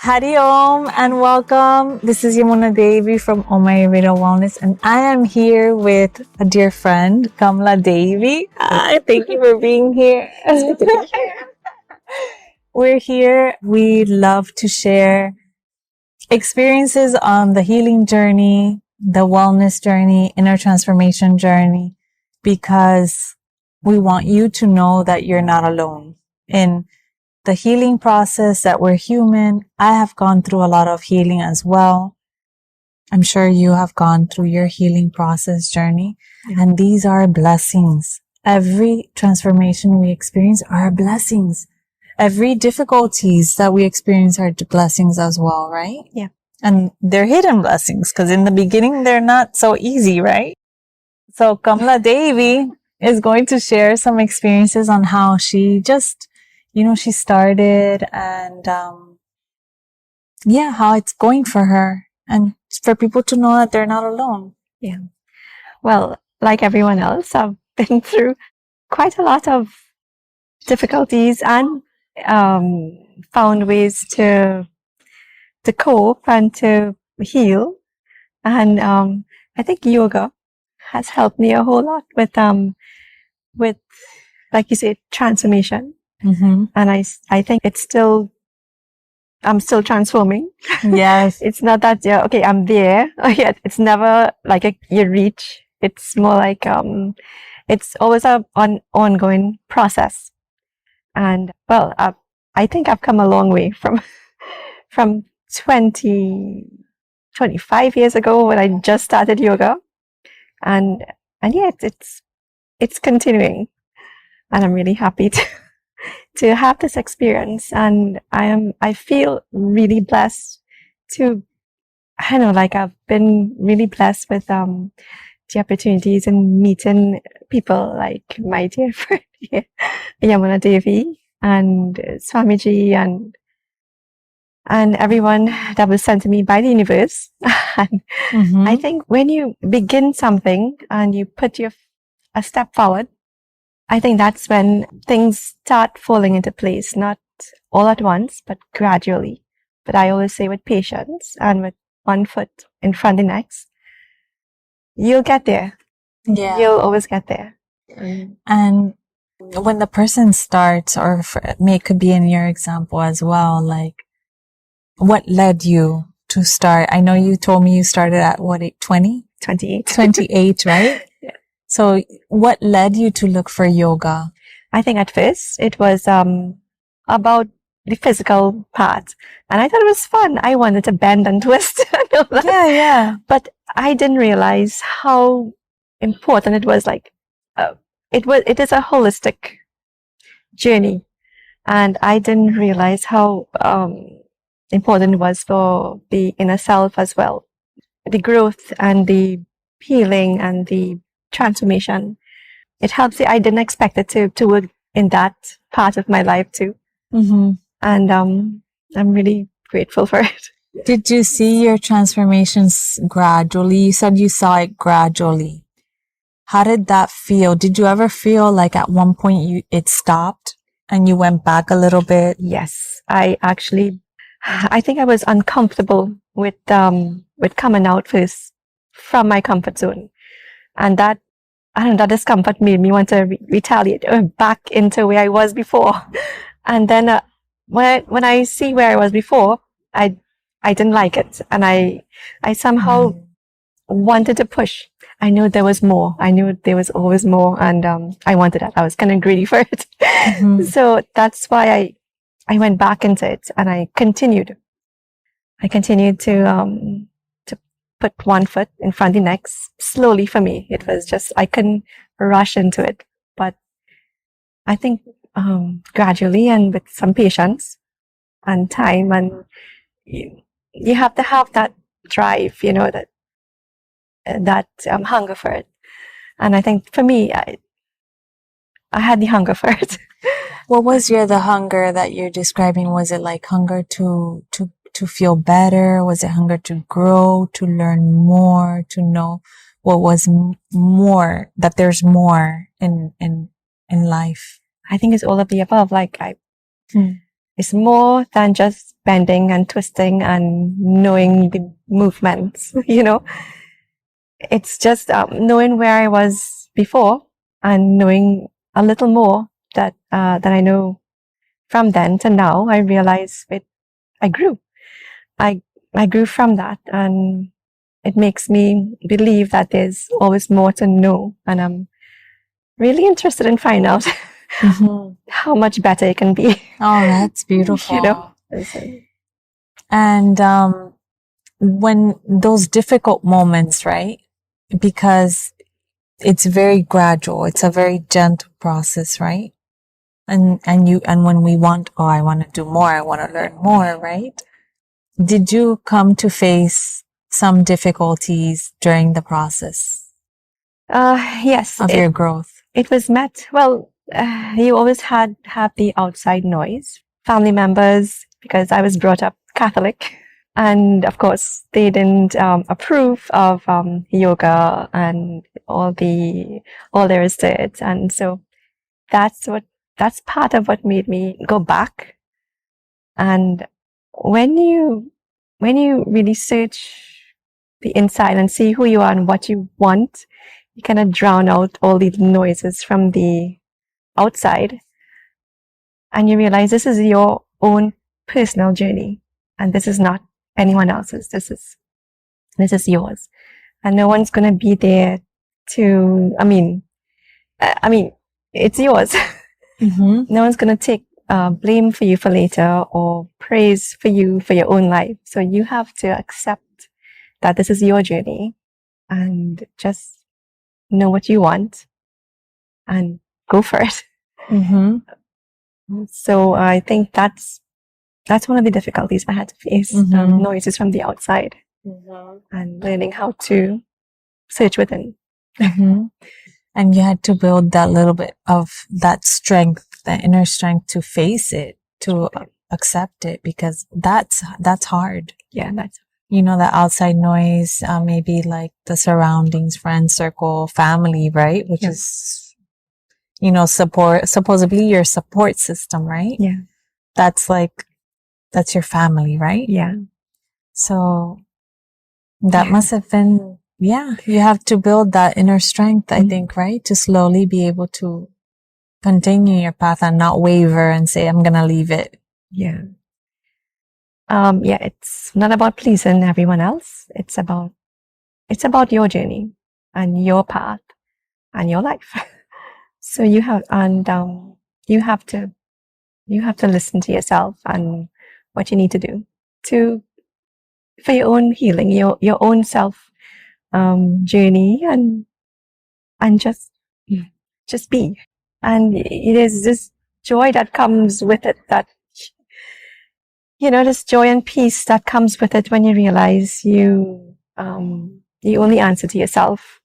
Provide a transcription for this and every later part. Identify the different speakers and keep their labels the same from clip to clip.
Speaker 1: Hari Om and welcome. This is Yamuna Devi from Oh My Ayurveda Wellness, and I am here with a dear friend, Kamala Devi. Thank you for being here. We're here. We love to share experiences on the healing journey, the wellness journey, inner transformation journey, because we want you to know that you're not alone in the healing process, that we're human. I have gone through a lot of healing as well. I'm sure you have gone through your healing process journey, and these are blessings. Every transformation we experience are blessings. Every difficulties that we experience are blessings as well, right?
Speaker 2: Yeah.
Speaker 1: And they're hidden blessings because in the beginning, they're not so easy, right? So Kamala Devi is going to share some experiences on how she just, she started and, how it's going for her and for people to know that they're not alone.
Speaker 2: Yeah. Well, like everyone else, I've been through quite a lot of difficulties and found ways to cope and to heal. And I think yoga has helped me a whole lot with like you said, transformation.
Speaker 1: Mm-hmm.
Speaker 2: And I think I'm still transforming.
Speaker 1: Yes.
Speaker 2: It's not that, okay, I'm there yet. It's never like you reach. It's more like, it's always an ongoing process. And well, I think I've come a long way from 25 years ago when I just started yoga. And yeah, it's continuing. And I'm really happy to have this experience. And I feel really blessed to, I don't know, like I've been really blessed with, the opportunities and meeting people like my dear friend here, Yamuna Devi and Swamiji and everyone that was sent to me by the universe. And I think when you begin something and you put a step forward, I think that's when things start falling into place, not all at once, but gradually. But I always say with patience and with one foot in front of the next, you'll get there.
Speaker 1: Yeah.
Speaker 2: You'll always get there.
Speaker 1: And when the person starts, or could be in your example as well, like what led you to start? I know you told me you started at what, 20?
Speaker 2: 28.
Speaker 1: 28, right?
Speaker 2: Yeah.
Speaker 1: So what led you to look for yoga?
Speaker 2: I think at first it was about the physical part. And I thought it was fun. I wanted to bend and twist. And all that.
Speaker 1: Yeah.
Speaker 2: But I didn't realize how important it was. Like, it is a holistic journey. And I didn't realize how important it was for the inner self as well. The growth and the healing and the transformation. It helps. I didn't expect it to work in that part of my life too.
Speaker 1: Mm-hmm.
Speaker 2: And I'm really grateful for it.
Speaker 1: Did you see your transformations gradually? You said you saw it gradually. How did that feel? Did you ever feel like at one point it stopped and you went back a little bit?
Speaker 2: Yes, I think I was uncomfortable with coming out first from my comfort zone, and that discomfort made me want to retaliate back into where I was before. And then when I see where I was before, I didn't like it, and I somehow wanted to push. I knew there was more. I knew there was always more, and I wanted that. I was kind of greedy for it. So that's why I went back into it, and I continued. I continued to put one foot in front of the next slowly. For me, it was just, I couldn't rush into it, but I think gradually and with some patience and time, and you have to have that drive, that hunger for it. And I think for me, I had the hunger for it.
Speaker 1: What was the hunger that you're describing? Was it like hunger to feel better? Was it hunger to grow, to learn more, to know what was more, that there's more in life?
Speaker 2: I think it's all of the above. Like is more than just bending and twisting and knowing the movements, It's just knowing where I was before and knowing a little more that I know from then to now. I realized I grew. I I grew from that, and it makes me believe that there's always more to know, and I'm really interested in finding out how much better it can be.
Speaker 1: Oh, that's beautiful. And when those difficult moments, right? Because it's very gradual. It's a very gentle process, right? And when we want, oh, I want to do more. I want to learn more, right? Did you come to face some difficulties during the process
Speaker 2: Yes,
Speaker 1: of your growth?
Speaker 2: It was met well. You always have the outside noise, family members, because I was brought up Catholic, and of course they didn't approve of yoga and all there is to it, and so that's part of what made me go back. And when you really search the inside and see who you are and what you want, you kind of drown out all the noises from the outside, and you realize this is your own personal journey, and this is not anyone else's. This is yours, and no one's gonna be there to. I mean, it's yours. No one's gonna take blame for you for later or praise for you for your own life. So you have to accept that this is your journey and just know what you want and go for it. So I think that's one of the difficulties I had to face, noises from the outside and learning how to search within.
Speaker 1: And you had to build that little bit of that strength, that inner strength to face it, to accept it, because that's hard.
Speaker 2: Yeah, that's
Speaker 1: the outside noise, maybe like the surroundings, friend circle, family, right? Which is, supposedly your support system, right?
Speaker 2: Yeah.
Speaker 1: That's your family, right?
Speaker 2: Yeah.
Speaker 1: So that must have been, you have to build that inner strength, I think, right? To slowly be able to continue your path and not waver and say, I'm going to leave it.
Speaker 2: Yeah. It's not about pleasing everyone else. It's about your journey and your path and your life. So you have to listen to yourself and what you need to do for your own healing, your own self journey, and just be. And it is this joy that comes with it, that this joy and peace that comes with it when you realize you only answer to yourself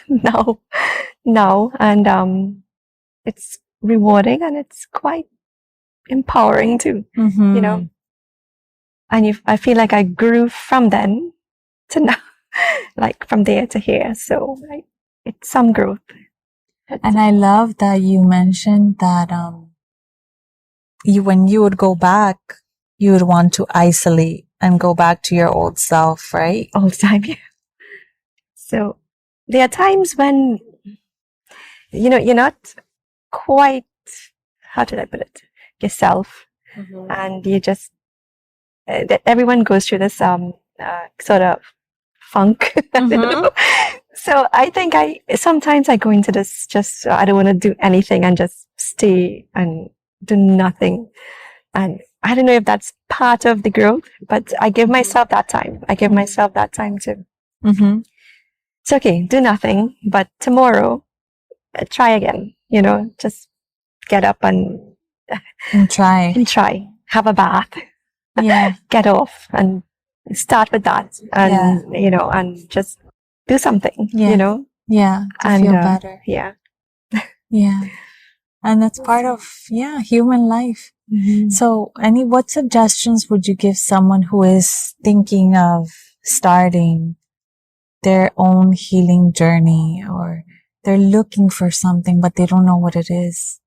Speaker 2: now, and it's rewarding and it's quite empowering too, and I feel like I grew from then to now, like from there to here. So it's some growth.
Speaker 1: And I love that you mentioned that when you would go back, you would want to isolate and go back to your old self, right?
Speaker 2: All the time, yeah. So there are times when you're not quite, how did I put it, yourself, and you just everyone goes through this sort of funk. So I think sometimes I go into this just I don't want to do anything and just stay and do nothing, and I don't know if that's part of the growth, but I give myself that time. I give myself that time to. It's okay, do nothing, but tomorrow try again. Just get up and try. Have a bath.
Speaker 1: Yeah.
Speaker 2: Get off and start with that, and and just do something.
Speaker 1: Yeah. Yeah. To feel better.
Speaker 2: Yeah.
Speaker 1: Yeah. And that's part of human life. So what suggestions would you give someone who is thinking of starting their own healing journey, or they're looking for something but they don't know what it is?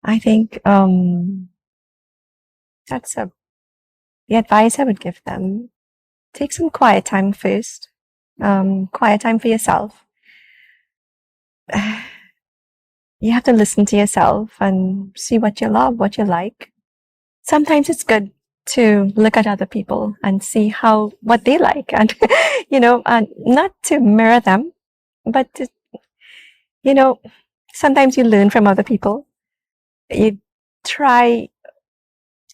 Speaker 2: I think the advice I would give them. Take some quiet time first. Quiet time for yourself. You have to listen to yourself and see what you love, what you like. Sometimes it's good to look at other people and see what they like, and and not to mirror them, but to, sometimes you learn from other people. You try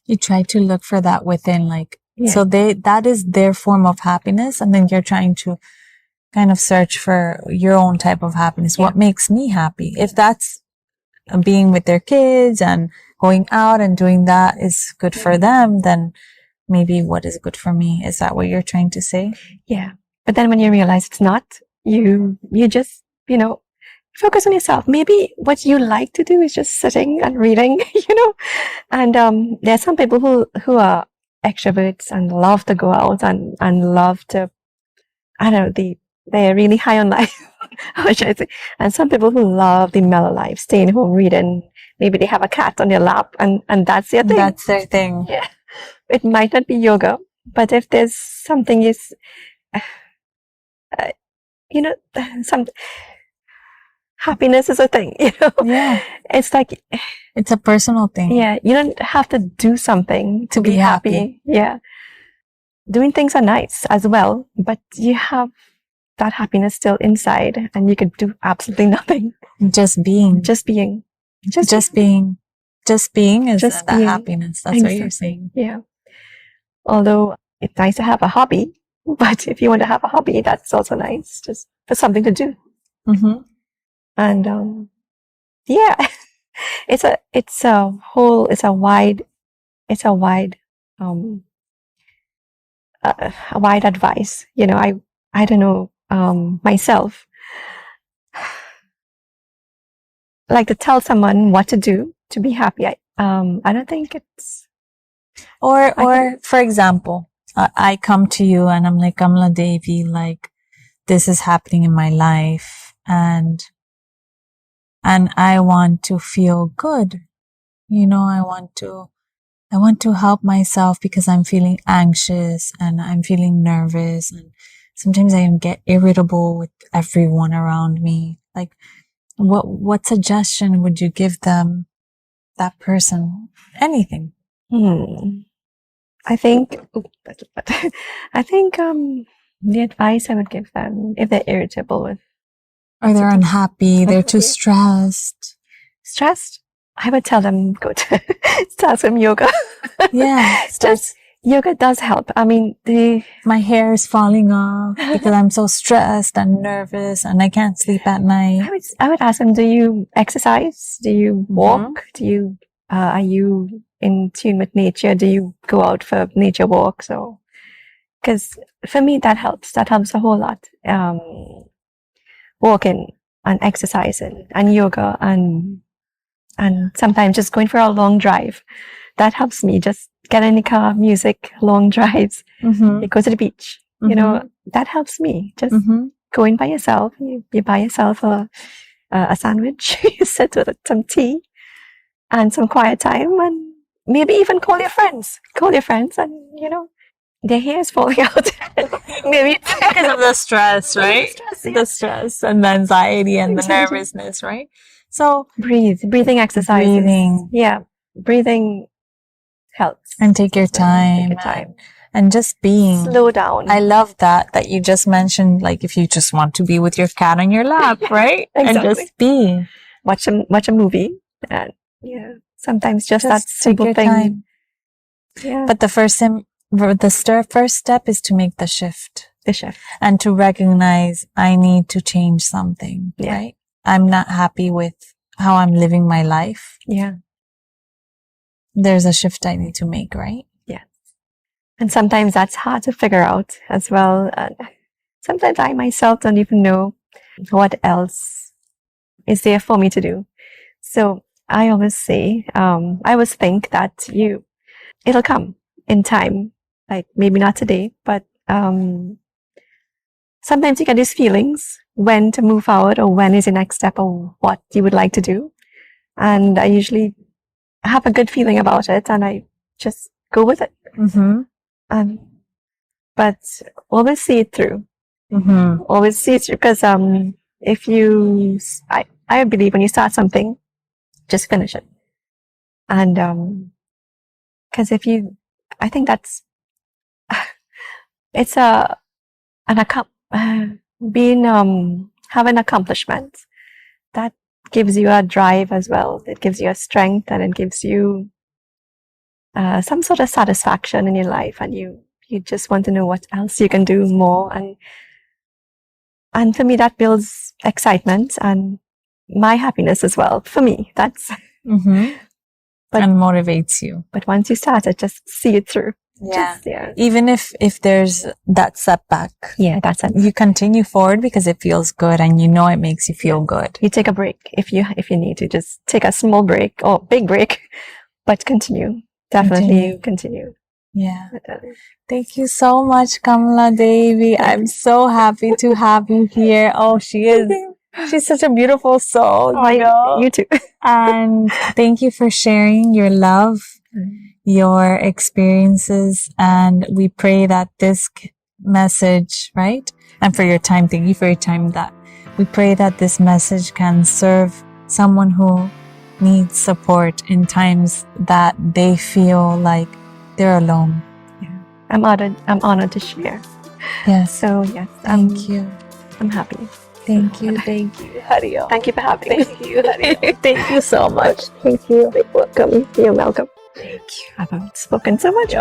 Speaker 1: to look for that within, like,
Speaker 2: Yeah.
Speaker 1: so that is their form of happiness, and then you're trying to kind of search for your own type of happiness.
Speaker 2: Yeah.
Speaker 1: What makes me happy? If that's being with their kids and going out and doing that is good for them, then maybe what is good for me? Is that what you're trying to say?
Speaker 2: Yeah. But then when you realize it's not, you just, focus on yourself. Maybe what you like to do is just sitting and reading, and there are some people who are extroverts and love to go out and love to, I don't know, they're really high on life. How should I say? And some people who love the mellow life, staying home reading. Maybe they have a cat on their lap, and that's their thing.
Speaker 1: That's their thing.
Speaker 2: Yeah. It might not be yoga, but if there's something some happiness is a thing,
Speaker 1: Yeah.
Speaker 2: It's like,
Speaker 1: it's a personal thing.
Speaker 2: Yeah. You don't have to do something to be happy. Yeah. Doing things are nice as well, but you have that happiness still inside, and you could do absolutely nothing.
Speaker 1: Just being.
Speaker 2: Just being.
Speaker 1: Just being is
Speaker 2: Just
Speaker 1: the
Speaker 2: being.
Speaker 1: happiness. That's what you're saying.
Speaker 2: Yeah. Although it's nice to have a hobby, but if you want to have a hobby, that's also nice. Just for something to do.
Speaker 1: Mm-hmm.
Speaker 2: And yeah, it's a wide a wide advice. I don't know, myself, like to tell someone what to do to be happy. I don't think it's,
Speaker 1: or for example, I come to you and I'm like, Kamala Devi, like, this is happening in my life, and I want to feel good. I want to help myself because I'm feeling anxious and I'm feeling nervous, and sometimes I get irritable with everyone around me. Like, what suggestion would you give them, that person? Anything.
Speaker 2: I think the advice I would give them, if they're irritable with,
Speaker 1: or they're unhappy, they're too stressed,
Speaker 2: I would tell them, go to start some yoga.
Speaker 1: Yeah.
Speaker 2: Just yoga does help. I mean,
Speaker 1: my hair is falling off because I'm so stressed and nervous and I can't sleep at night.
Speaker 2: I would ask them, do you exercise? Do you walk? Do you, are you in tune with nature? Do you go out for nature walks? Or, because for me, that helps a whole lot. Walking and exercising and yoga and sometimes just going for a long drive. That helps me. Just get in the car, music, long drives. You go to the beach. That helps me. Just going by yourself. You buy yourself a sandwich. You sit with some tea and some quiet time, and maybe even call your friends. And their hair is falling out. Maybe
Speaker 1: because of the stress, right? The stress and the anxiety and the nervousness, right? So
Speaker 2: breathing exercises. Yeah, breathing helps.
Speaker 1: And take your time. And just being.
Speaker 2: Slow down.
Speaker 1: I love that you just mentioned, like, if you just want to be with your cat on your lap, right?
Speaker 2: Exactly.
Speaker 1: And just be.
Speaker 2: Watch a movie. And yeah, sometimes just that simple thing.
Speaker 1: Time.
Speaker 2: Yeah.
Speaker 1: But the first step is to make the shift. And to recognize I need to change something, right? I'm not happy with how I'm living my life.
Speaker 2: Yeah.
Speaker 1: There's a shift I need to make, right?
Speaker 2: Yes. And sometimes that's hard to figure out as well. Sometimes I myself don't even know what else is there for me to do. So I always say, I always think that it'll come in time. Like, maybe not today, but sometimes you get these feelings when to move forward or when is the next step or what you would like to do. And I usually have a good feeling about it, and I just go with it.
Speaker 1: Mm-hmm.
Speaker 2: But always see it through.
Speaker 1: Mm-hmm.
Speaker 2: Always see it through, because if you, I believe when you start something, just finish it. And because if you, I think that's it's being have an accomplishment that gives you a drive as well. It gives you a strength, and it gives you some sort of satisfaction in your life, and you just want to know what else you can do more. And for me, that builds excitement and my happiness as well. For me, that's
Speaker 1: Mm-hmm. And motivates you.
Speaker 2: But once you start it, just see it through.
Speaker 1: Yeah.
Speaker 2: Just, yeah.
Speaker 1: Even if there's that setback.
Speaker 2: Yeah, that's it.
Speaker 1: You continue forward because it feels good and you know it makes you feel good.
Speaker 2: You take a break if you need to. Just take a small break or big break, but continue. Definitely continue.
Speaker 1: Yeah. Thank you so much, Kamala Devi. I'm so happy to have you here. Oh, she's such a beautiful soul.
Speaker 2: Oh,
Speaker 1: you know?
Speaker 2: You too.
Speaker 1: And thank you for sharing your love, your experiences, and we pray that this message, right? And for your time, thank you for your time. That we pray that this message can serve someone who needs support in times that they feel like they're alone.
Speaker 2: Yeah. I'm honored to share.
Speaker 1: Yes.
Speaker 2: So yes,
Speaker 1: thank you.
Speaker 2: I'm happy.
Speaker 1: Thank you. Hariyo.
Speaker 2: Thank you for having me.
Speaker 1: Thank you, Hariyo. Thank you so much.
Speaker 2: Thank you. You're welcome. You're welcome.
Speaker 1: Thank you.
Speaker 2: I've spoken so much.